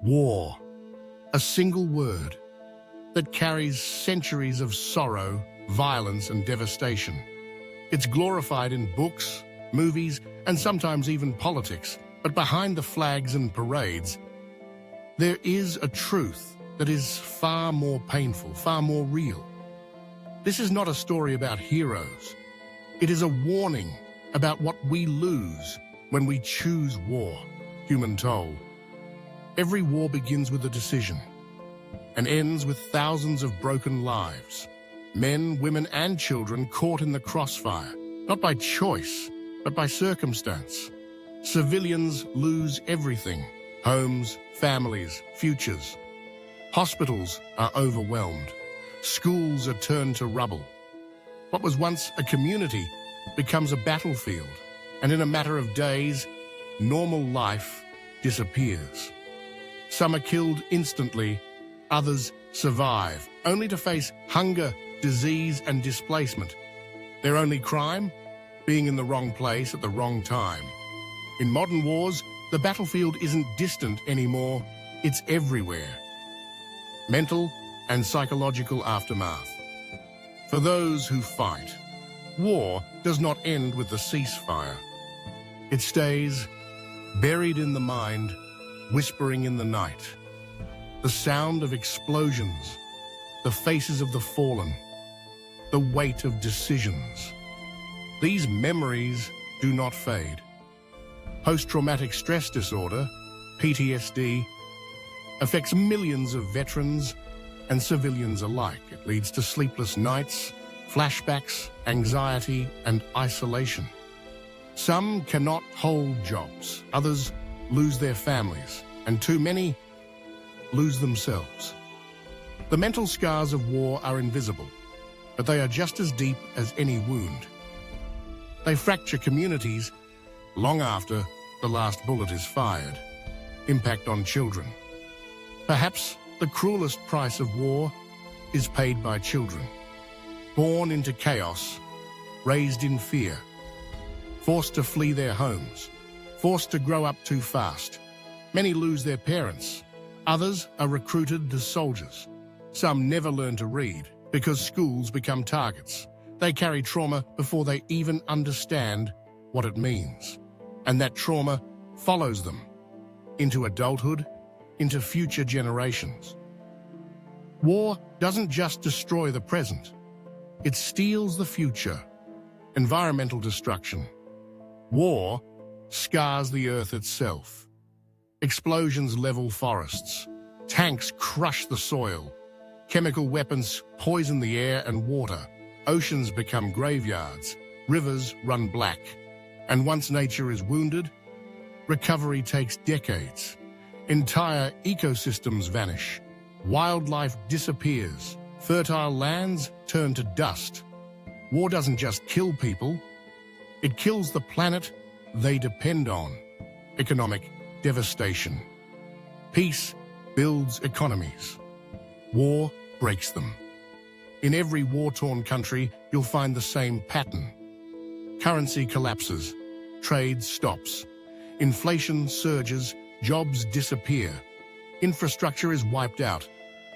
War, a single word that carries centuries of sorrow, violence, and devastation. It's glorified in books, movies, and sometimes even politics. But behind the flags and parades, there is a truth that is far more painful, far more real. This is not a story about heroes. It is a warning about what we lose when we choose war, human toll. Every war begins with a decision and ends with thousands of broken lives. Men, women, and children caught in the crossfire, not by choice, but by circumstance. Civilians lose everything: homes, families, futures. Hospitals are overwhelmed. Schools are turned to rubble. What was once a community becomes a battlefield, and in a matter of days, normal life disappears. Some are killed instantly, others survive, only to face hunger, disease, and displacement. Their only crime? Being in the wrong place at the wrong time. In modern wars, the battlefield isn't distant anymore, it's everywhere. Mental and psychological aftermath. For those who fight, war does not end with the ceasefire. It stays buried in the mind, whispering in the night. The sound of explosions, the faces of the fallen, the weight of decisions. These memories do not fade. Post-traumatic stress disorder, PTSD, affects millions of veterans and civilians alike. It leads to sleepless nights, flashbacks, anxiety, and isolation. Some cannot hold jobs, others lose their families, and too many lose themselves. The mental scars of war are invisible, but they are just as deep as any wound. They fracture communities long after the last bullet is fired. Impact on children. Perhaps the cruelest price of war is paid by children. Born into chaos, raised in fear, forced to flee their homes, forced to grow up too fast. Many lose their parents. Others are recruited as soldiers. Some never learn to read because schools become targets. They carry trauma before they even understand what it means. And that trauma follows them into adulthood, into future generations. War doesn't just destroy the present, it steals the future. Environmental destruction. War scars the earth itself. Explosions level forests. Tanks crush the soil. Chemical weapons poison the air and water. Oceans become graveyards. Rivers run black. And once nature is wounded, recovery takes decades. Entire ecosystems vanish. Wildlife disappears. Fertile lands turn to dust. War doesn't just kill people, it kills the planet they depend on. Economic devastation. Peace builds economies. War breaks them. In every war-torn country, you'll find the same pattern. Currency collapses, trade stops, inflation surges, jobs disappear, infrastructure is wiped out.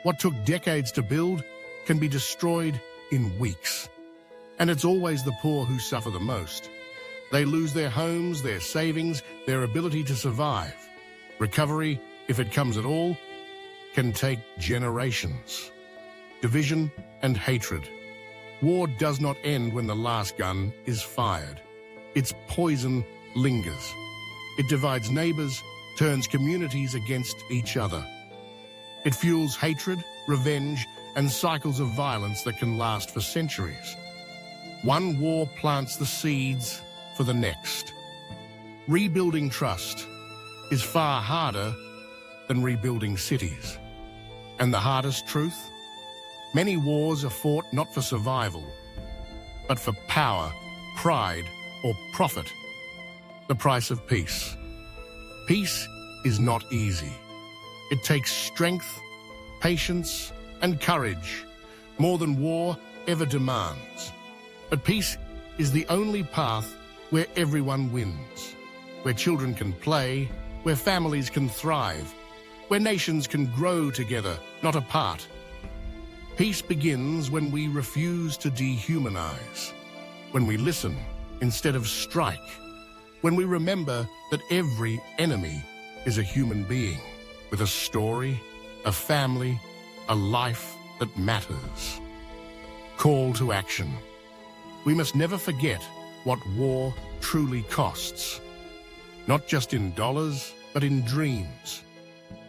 What took decades to build can be destroyed in weeks. And it's always the poor who suffer the most. They lose their homes, their savings, their ability to survive. Recovery, if it comes at all, can take generations. Division and hatred. War does not end when the last gun is fired. Its poison lingers. It divides neighbors, turns communities against each other. It fuels hatred, revenge, and cycles of violence that can last for centuries. One war plants the seeds for the next. Rebuilding trust is far harder than rebuilding cities. And the hardest truth? Many wars are fought not for survival, but for power, pride, or profit. The price of peace. Peace is not easy. It takes strength, patience, and courage, more than war ever demands. But peace is the only path where everyone wins, where children can play, where families can thrive, where nations can grow together, not apart. Peace begins when we refuse to dehumanize, when we listen instead of strike, when we remember that every enemy is a human being with a story, a family, a life that matters. Call to action. We must never forget what war truly costs. Not just in dollars, but in dreams.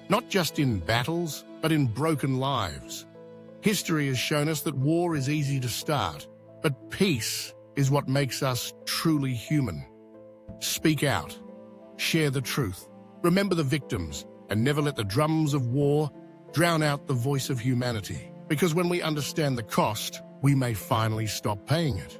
Not just in battles, but in broken lives. History has shown us that war is easy to start, but peace is what makes us truly human. Speak out. Share the truth. Remember the victims, and never let the drums of war drown out the voice of humanity. Because when we understand the cost, we may finally stop paying it.